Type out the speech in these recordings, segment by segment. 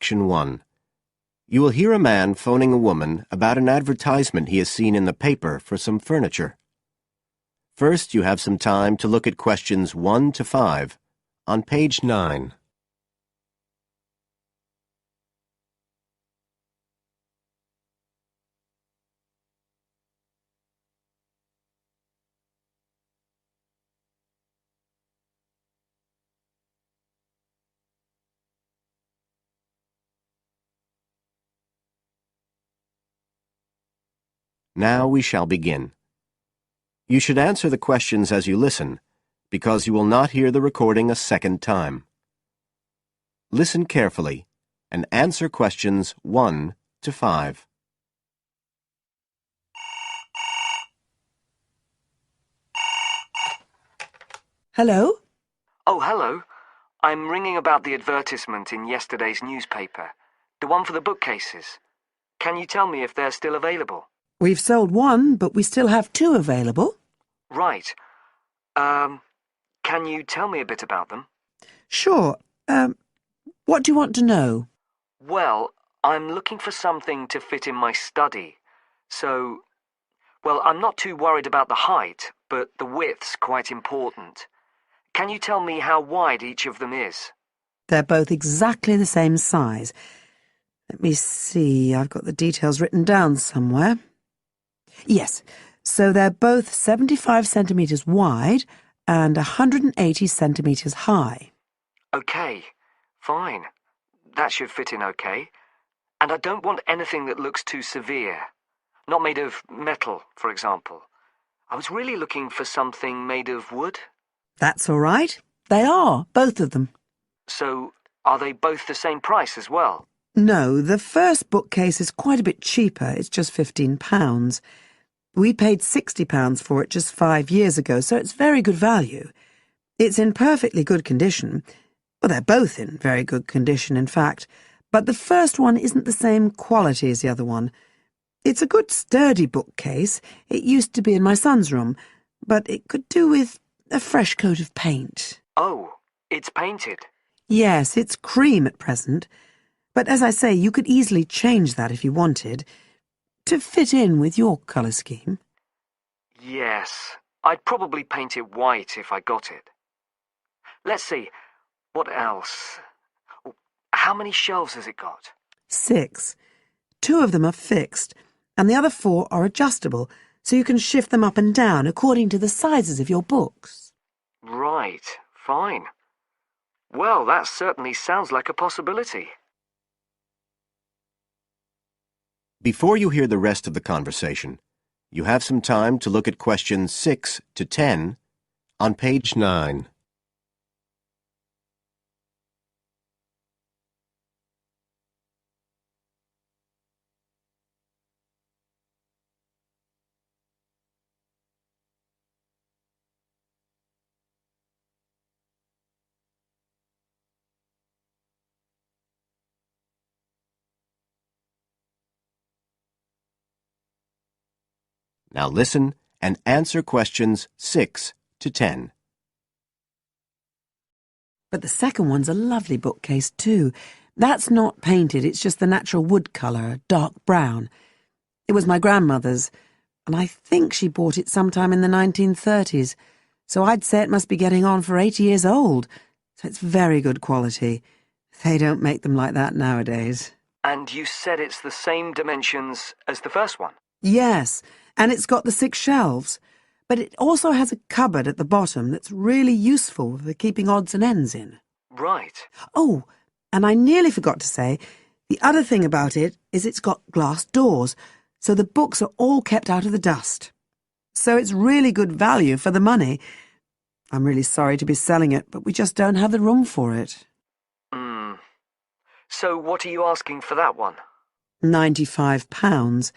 Section 1. You will hear a man phoning a woman about an advertisement he has seen in the paper for some furniture. First, you have some time to look at questions 1 to 5 on page 9. Now we shall begin. You should answer the questions as you listen, because you will not hear the recording a second time. Listen carefully and answer questions 1 to 5. Hello? Oh, hello. I'm ringing about the advertisement in yesterday's newspaper. The one for the bookcases. Can you tell me if they're still available? We've sold one, but we still have 2 available. Right. Can you tell me a bit about them? Sure. What do you want to know? Well, I'm looking for something to fit in my study. Well, I'm not too worried about the height, but the width's quite important. Can you tell me how wide each of them is? They're both exactly the same size. Let me see, I've got the details written down somewhere. Yes, so they're both 75 centimetres wide and 180 centimetres high. Okay, fine. That should fit in okay. And I don't want anything that looks too severe. Not made of metal, for example. I was really looking for something made of wood. That's all right. They are, both of them. So, are they both the same price as well? No, the first bookcase is quite a bit cheaper. It's just £15. We paid £60 for it just 5 years ago, so it's very good value. It's in perfectly good condition. Well, they're both in very good condition, in fact. But the first one isn't the same quality as the other one. It's a good sturdy bookcase. It used to be in my son's room, but it could do with a fresh coat of paint. Oh, it's painted? Yes, it's cream at present. But as I say, you could easily change that if you wanted, to fit in with your colour scheme. Yes, I'd probably paint it white if I got it. Let's see, what else? How many shelves has it got? 6. 2 of them are fixed, and the other 4 are adjustable, so you can shift them up and down according to the sizes of your books. Right, fine. Well, that certainly sounds like a possibility. Before you hear the rest of the conversation, you have some time to look at questions 6 to 10 on page 9. Now listen and answer questions 6 to 10. But the second one's a lovely bookcase too. That's not painted, it's just the natural wood colour, dark brown. It was my grandmother's, and I think she bought it sometime in the 1930s, so I'd say it must be getting on for 80 years old, so it's very good quality. They don't make them like that nowadays. And you said it's the same dimensions as the first one? Yes, and it's got the 6 shelves, but it also has a cupboard at the bottom that's really useful for keeping odds and ends in. Right. Oh, and I nearly forgot to say, the other thing about it is it's got glass doors, so the books are all kept out of the dust. So it's really good value for the money. I'm really sorry to be selling it, but we just don't have the room for it. So what are you asking for that one? £95.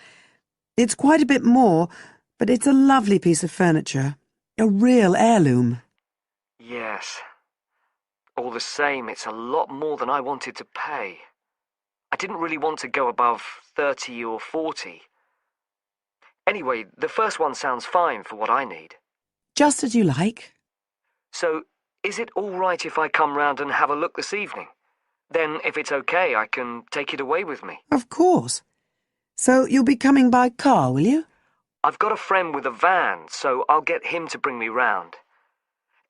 It's quite a bit more, but it's a lovely piece of furniture. A real heirloom. Yes. All the same, it's a lot more than I wanted to pay. I didn't really want to go above 30 or 40. Anyway, the first one sounds fine for what I need. Just as you like. So, is it all right if I come round and have a look this evening? Then, if it's okay, I can take it away with me. Of course. So you'll be coming by car, will you? I've got a friend with a van, so I'll get him to bring me round.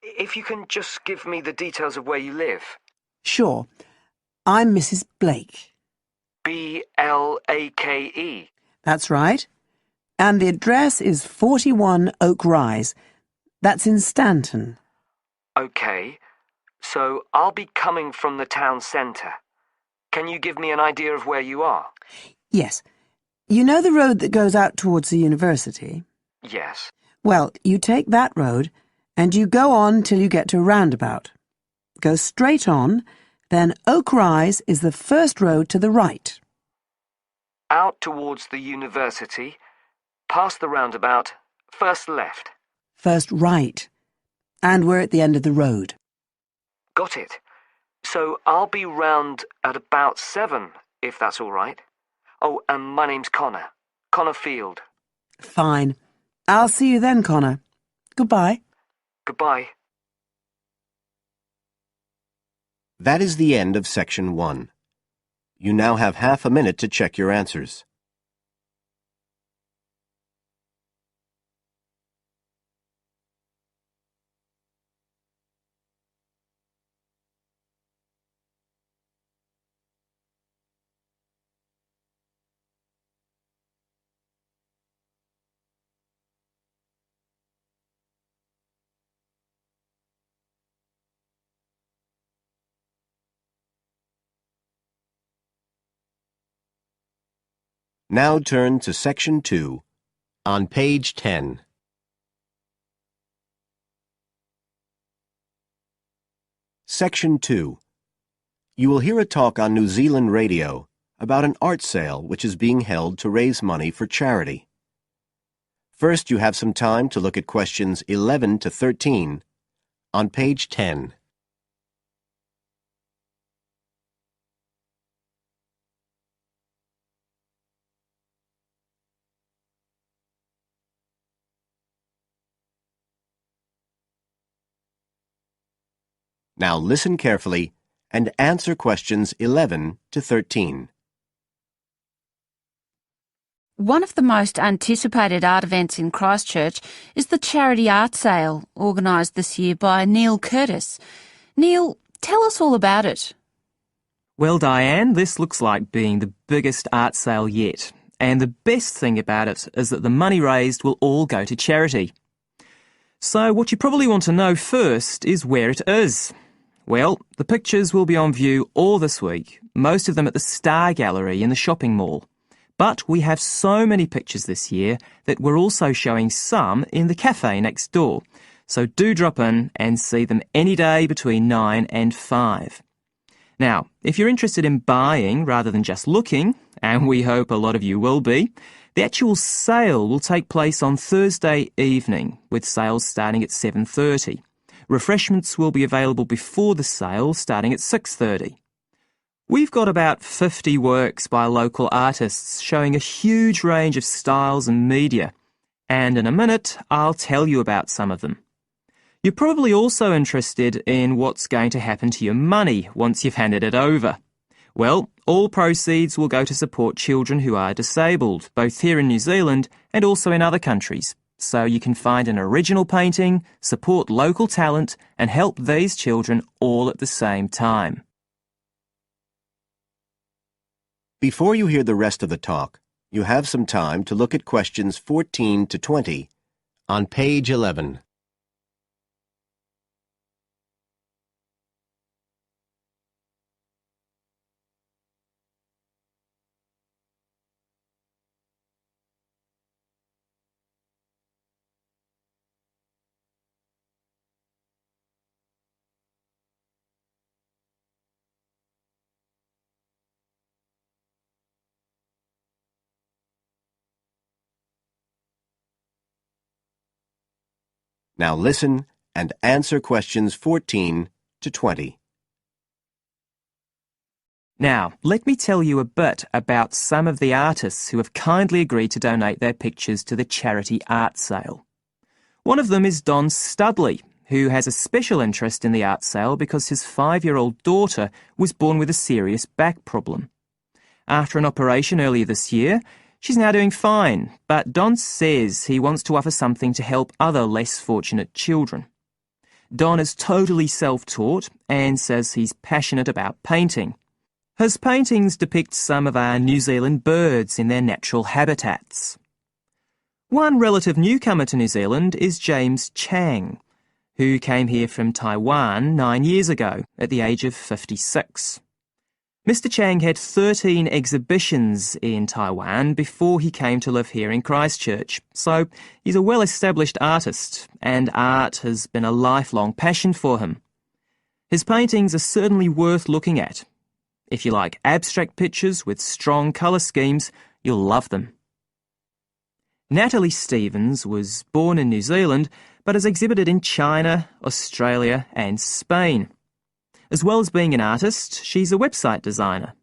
If you can just give me the details of where you live. Sure. I'm Mrs. Blake. Blake? That's right. And the address is 41 Oak Rise. That's in Stanton. Okay. So I'll be coming from the town centre. Can you give me an idea of where you are? Yes. You know the road that goes out towards the university? Yes. Well, you take that road and you go on till you get to a roundabout. Go straight on, then Oak Rise is the first road to the right. Out towards the university, past the roundabout, first left. First right. And we're at the end of the road. Got it. So I'll be round at about 7, if that's all right. Oh, and my name's Connor. Connor Field. Fine. I'll see you then, Connor. Goodbye. Goodbye. That is the end of Section 1. You now have half a minute to check your answers. Now turn to Section 2, on page 10. Section 2. You will hear a talk on New Zealand radio about an art sale which is being held to raise money for charity. First, you have some time to look at questions 11 to 13 on page 10. Now listen carefully and answer questions 11 to 13. One of the most anticipated art events in Christchurch is the charity art sale, organised this year by Neil Curtis. Neil, tell us all about it. Well, Diane, this looks like being the biggest art sale yet. And the best thing about it is that the money raised will all go to charity. So what you probably want to know first is where it is. Well, the pictures will be on view all this week, most of them at the Star Gallery in the shopping mall. But we have so many pictures this year that we're also showing some in the cafe next door. So do drop in and see them any day between 9 and 5. Now, if you're interested in buying rather than just looking, and we hope a lot of you will be, the actual sale will take place on Thursday evening, with sales starting at 7:30. Refreshments will be available before the sale, starting at 6:30. We've got about 50 works by local artists showing a huge range of styles and media, and in a minute I'll tell you about some of them. You're probably also interested in what's going to happen to your money once you've handed it over. Well, all proceeds will go to support children who are disabled, both here in New Zealand and also in other countries. So you can find an original painting, support local talent, and help these children all at the same time. Before you hear the rest of the talk, you have some time to look at questions 14 to 20 on page 11. Now listen and answer questions 14 to 20. Now, let me tell you a bit about some of the artists who have kindly agreed to donate their pictures to the charity art sale. One of them is Don Studley, who has a special interest in the art sale because his 5-year-old daughter was born with a serious back problem. After an operation earlier this year, she's now doing fine, but Don says he wants to offer something to help other less fortunate children. Don is totally self-taught and says he's passionate about painting. His paintings depict some of our New Zealand birds in their natural habitats. One relative newcomer to New Zealand is James Chang, who came here from Taiwan 9 years ago at the age of 56. Mr. Chang had 13 exhibitions in Taiwan before he came to live here in Christchurch, so he's a well-established artist, and art has been a lifelong passion for him. His paintings are certainly worth looking at. If you like abstract pictures with strong colour schemes, you'll love them. Natalie Stevens was born in New Zealand, but has exhibited in China, Australia and Spain. As well as being an artist, she's a website designer.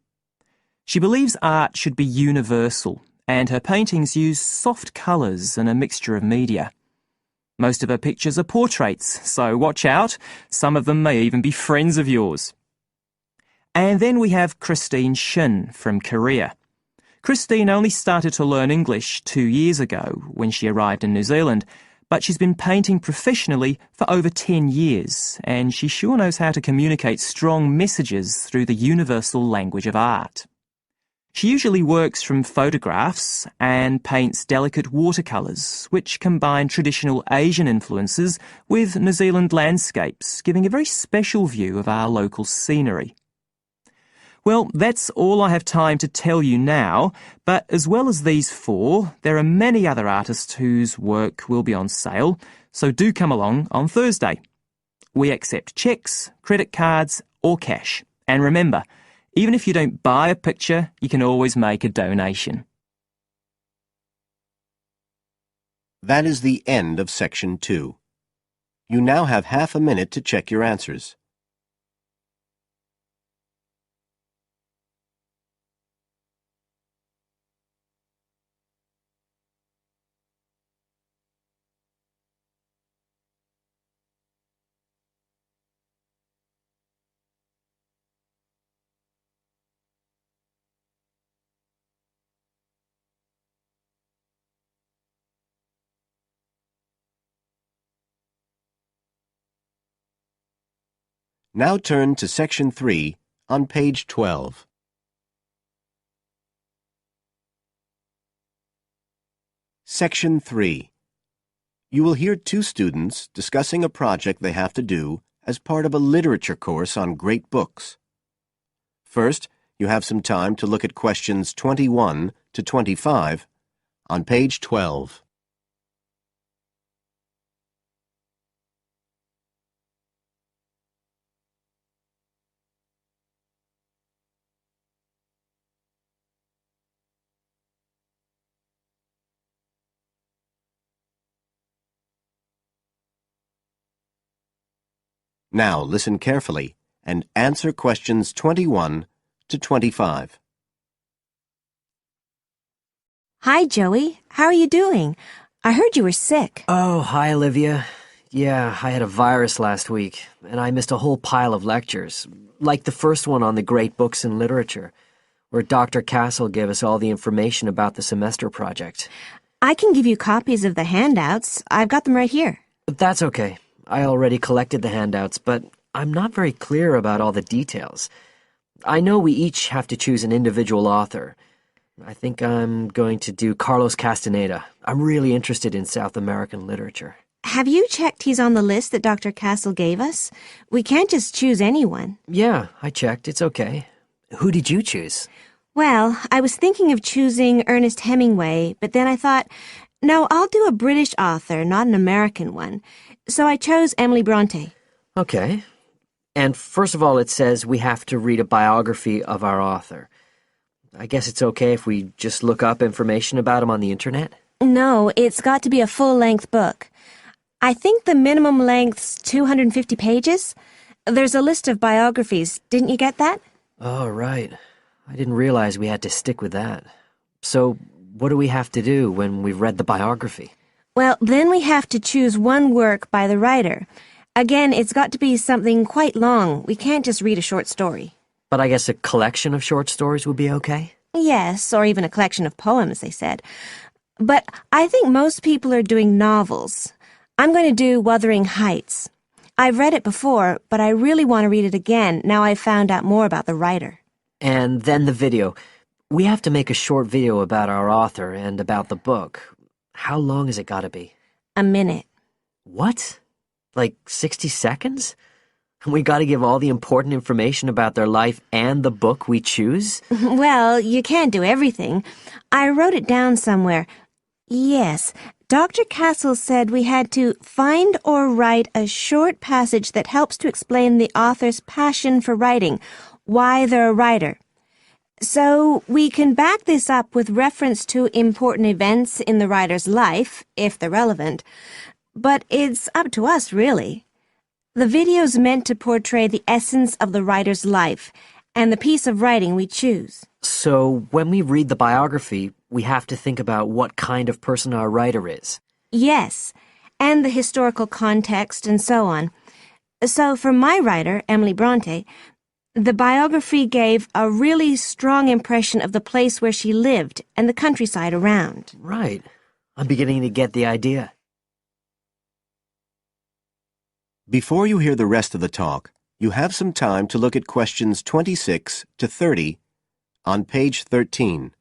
She believes art should be universal, and her paintings use soft colours and a mixture of media. Most of her pictures are portraits, so watch out, some of them may even be friends of yours. And then we have Christine Shin from Korea. Christine only started to learn English 2 years ago when she arrived in New Zealand, but she's been painting professionally for over 10 years, and she sure knows how to communicate strong messages through the universal language of art. She usually works from photographs and paints delicate watercolours, which combine traditional Asian influences with New Zealand landscapes, giving a very special view of our local scenery. Well, that's all I have time to tell you now, but as well as these 4, there are many other artists whose work will be on sale, so do come along on Thursday. We accept cheques, credit cards or cash. And remember, even if you don't buy a picture, you can always make a donation. That is the end of Section 2. You now have half a minute to check your answers. Now turn to Section 3 on page 12. Section 3. You will hear 2 students discussing a project they have to do as part of a literature course on great books. First, you have some time to look at questions 21 to 25 on page 12. Now listen carefully and answer questions 21 to 25. Hi, Joey. How are you doing? I heard you were sick. Oh, hi, Olivia. Yeah, I had a virus last week, and I missed a whole pile of lectures, like the first one on the great books in literature, where Dr. Castle gave us all the information about the semester project. I can give you copies of the handouts. I've got them right here. That's okay. I already collected the handouts, but I'm not very clear about all the details. I know we each have to choose an individual author. I think I'm going to do Carlos Castaneda. I'm really interested in South American literature. Have you checked he's on the list that Dr. Castle gave us? We can't just choose anyone. Yeah, I checked. It's okay. Who did you choose? Well, I was thinking of choosing Ernest Hemingway, but then I thought, no, I'll do a British author, not an American one. So I chose Emily Bronte. Okay. And first of all, it says we have to read a biography of our author. I guess it's okay if we just look up information about him on the internet? No, it's got to be a full-length book. I think the minimum length's 250 pages. There's a list of biographies. Didn't you get that? Oh, right. I didn't realize we had to stick with that. So, what do we have to do when we've read the biography? Well, then we have to choose one work by the writer. Again, it's got to be something quite long. We can't just read a short story. But I guess a collection of short stories would be okay? Yes, or even a collection of poems, they said. But I think most people are doing novels. I'm going to do Wuthering Heights. I've read it before, but I really want to read it again now I've found out more about the writer. And then the video. We have to make a short video about our author and about the book. How long has it got to be? A minute. What? Like 60 seconds? We got to give all the important information about their life and the book we choose? Well, you can't do everything. I wrote it down somewhere. Yes, Dr. Castle said we had to find or write a short passage that helps to explain the author's passion for writing, why they're a writer. So we can back this up with reference to important events in the writer's life, if they're relevant. But it's up to us, really. The video's meant to portray the essence of the writer's life and the piece of writing we choose. So when we read the biography, we have to think about what kind of person our writer is. Yes, and the historical context and so on. So for my writer, Emily Bronte, the biography gave a really strong impression of the place where she lived and the countryside around. Right. I'm beginning to get the idea. Before you hear the rest of the talk, you have some time to look at questions 26 to 30 on page 13.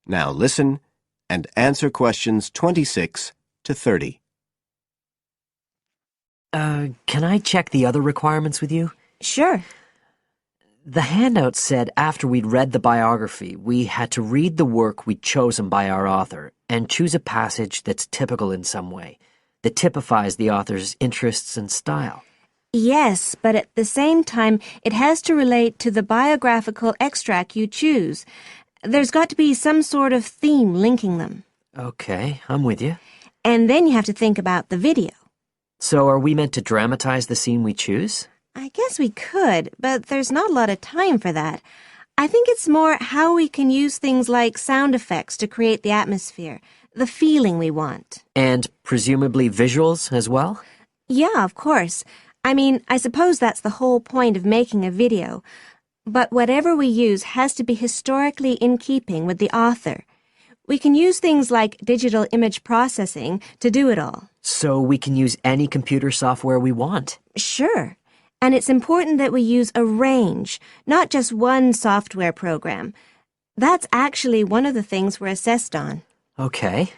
Now listen and answer questions 26 to 30. Can I check the other requirements with you? Sure. The handout said after we'd read the biography, we had to read the work we'd chosen by our author and choose a passage that's typical in some way, that typifies the author's interests and style. Yes, but at the same time, it has to relate to the biographical extract you choose. There's got to be some sort of theme linking them. Okay, I'm with you. And then you have to think about the video. So are we meant to dramatize the scene we choose? I guess we could, but there's not a lot of time for that. I think it's more how we can use things like sound effects to create the atmosphere, the feeling we want. And presumably visuals as well? Yeah, of course. I mean, I suppose that's the whole point of making a video. But whatever we use has to be historically in keeping with the author. We can use things like digital image processing to do it all. So we can use any computer software we want? Sure. And it's important that we use a range, not just one software program. That's actually one of the things we're assessed on. Okay.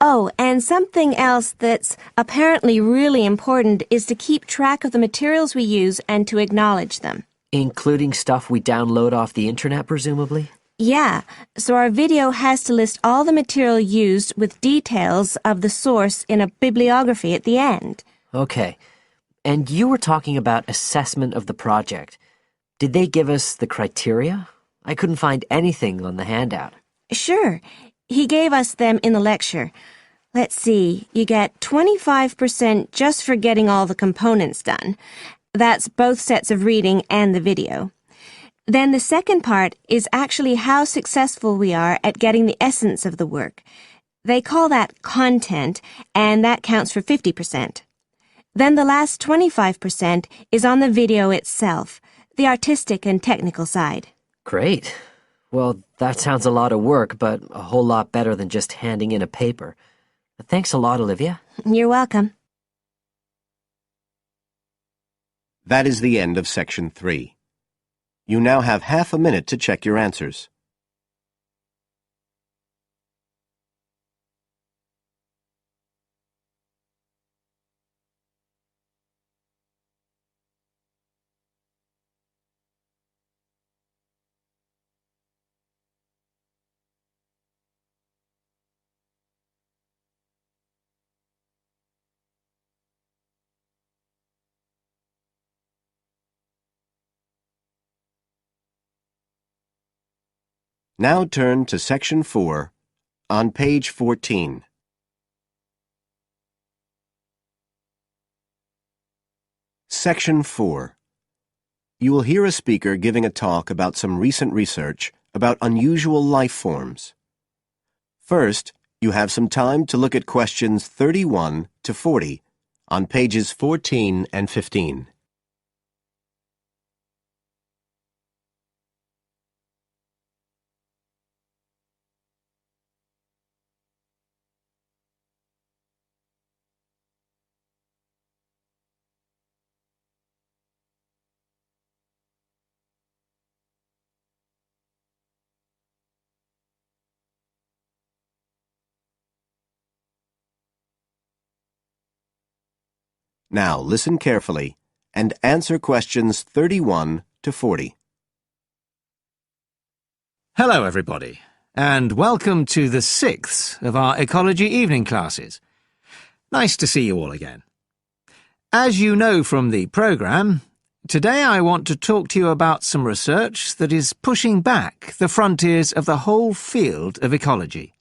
Oh, and something else that's apparently really important is to keep track of the materials we use and to acknowledge them. Including stuff we download off the internet, presumably? Yeah, so our video has to list all the material used with details of the source in a bibliography at the end. Okay. And you were talking about assessment of the project. Did they give us the criteria? I couldn't find anything on the handout. Sure. He gave us them in the lecture. Let's see, you get 25% just for getting all the components done. That's both sets of reading and the video. Then the second part is actually how successful we are at getting the essence of the work. They call that content, and that counts for 50%. Then the last 25% is on the video itself, the artistic and technical side. Great. Well, that sounds a lot of work, but a whole lot better than just handing in a paper. Thanks a lot, Olivia. You're welcome. That is the end of section 3. You now have half a minute to check your answers. Now turn to Section 4 on page 14. Section 4. You will hear a speaker giving a talk about some recent research about unusual life forms. First, you have some time to look at questions 31 to 40 on pages 14 and 15. Now listen carefully and answer questions 31 to 40. Hello, everybody, and welcome to the 6th of our ecology evening classes. Nice to see you all again. As you know from the programme, today I want to talk to you about some research that is pushing back the frontiers of the whole field of ecology.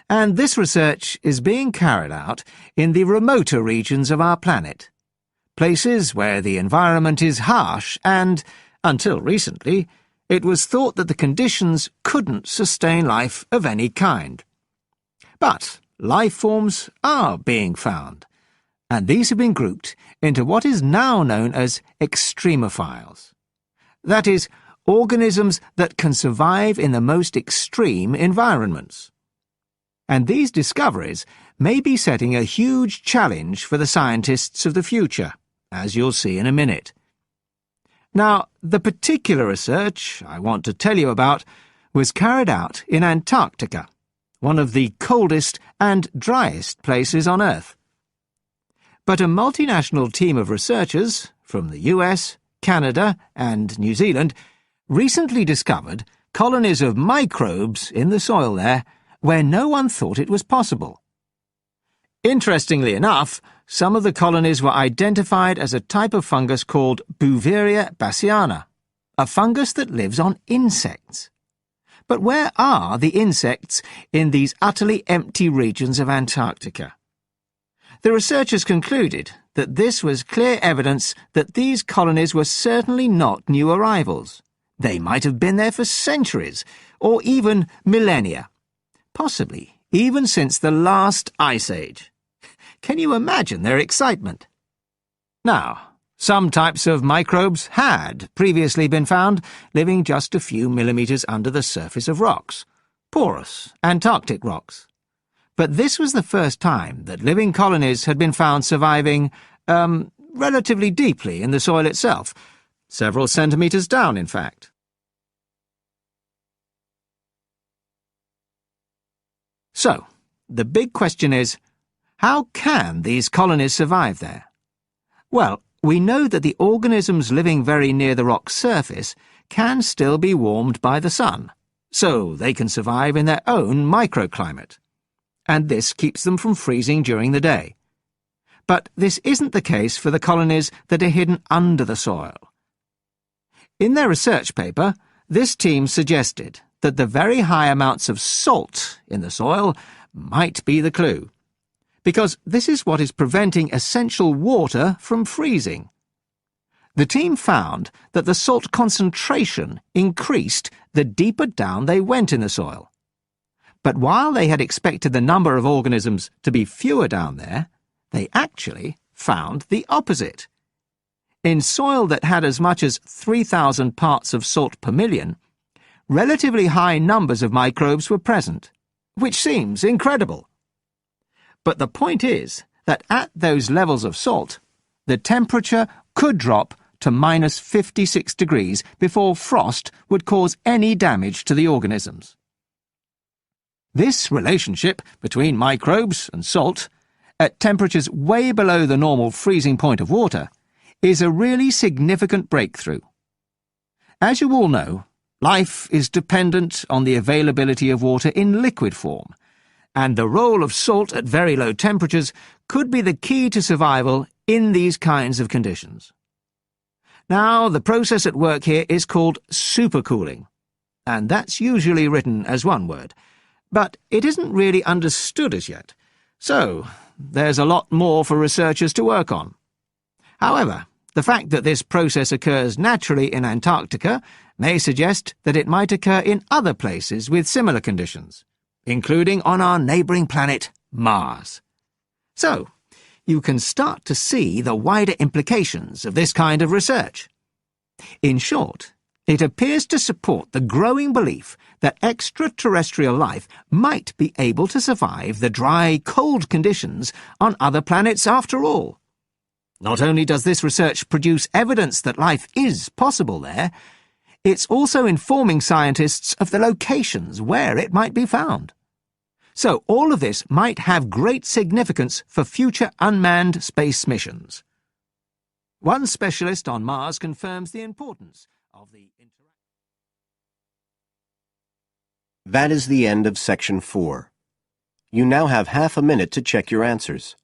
And this research is being carried out in the remoter regions of our planet, places where the environment is harsh and, until recently, it was thought that the conditions couldn't sustain life of any kind. But life forms are being found, and these have been grouped into what is now known as extremophiles. That is, organisms that can survive in the most extreme environments. And these discoveries may be setting a huge challenge for the scientists of the future, as you'll see in a minute. Now, the particular research I want to tell you about was carried out in Antarctica, one of the coldest and driest places on Earth. But a multinational team of researchers from the US, Canada, and New Zealand recently discovered colonies of microbes in the soil there where no one thought it was possible. Interestingly enough, some of the colonies were identified as a type of fungus called Bouveria bassiana, a fungus that lives on insects. But where are the insects in these utterly empty regions of Antarctica? The researchers concluded that this was clear evidence that these colonies were certainly not new arrivals. They might have been there for centuries, or even millennia. Possibly even since the last ice age. Can you imagine their excitement? Now, some types of microbes had previously been found living just a few millimetres under the surface of rocks, porous Antarctic rocks. But this was the first time that living colonies had been found surviving, relatively deeply in the soil itself, several centimetres down, in fact. So, the big question is, how can these colonies survive there? Well, we know that the organisms living very near the rock's surface can still be warmed by the sun, so they can survive in their own microclimate. And this keeps them from freezing during the day. But this isn't the case for the colonies that are hidden under the soil. In their research paper, this team suggested that the very high amounts of salt in the soil might be the clue, because this is what is preventing essential water from freezing. The team found that the salt concentration increased the deeper down they went in the soil. But while they had expected the number of organisms to be fewer down there, they actually found the opposite. In soil that had as much as 3,000 parts of salt per million, relatively high numbers of microbes were present, which seems incredible. But the point is that at those levels of salt, the temperature could drop to minus 56 degrees before frost would cause any damage to the organisms. This relationship between microbes and salt, at temperatures way below the normal freezing point of water, is a really significant breakthrough. As you all know, life is dependent on the availability of water in liquid form, and the role of salt at very low temperatures could be the key to survival in these kinds of conditions. Now, the process at work here is called supercooling, and that's usually written as one word. But it isn't really understood as yet, so there's a lot more for researchers to work on. However, the fact that this process occurs naturally in Antarctica may suggest that it might occur in other places with similar conditions, including on our neighbouring planet, Mars. So, you can start to see the wider implications of this kind of research. In short, it appears to support the growing belief that extraterrestrial life might be able to survive the dry, cold conditions on other planets after all. Not only does this research produce evidence that life is possible there, it's also informing scientists of the locations where it might be found. So all of this might have great significance for future unmanned space missions. One specialist on Mars confirms the importance of the interaction. That is the end of Section 4. You now have half a minute to check your answers.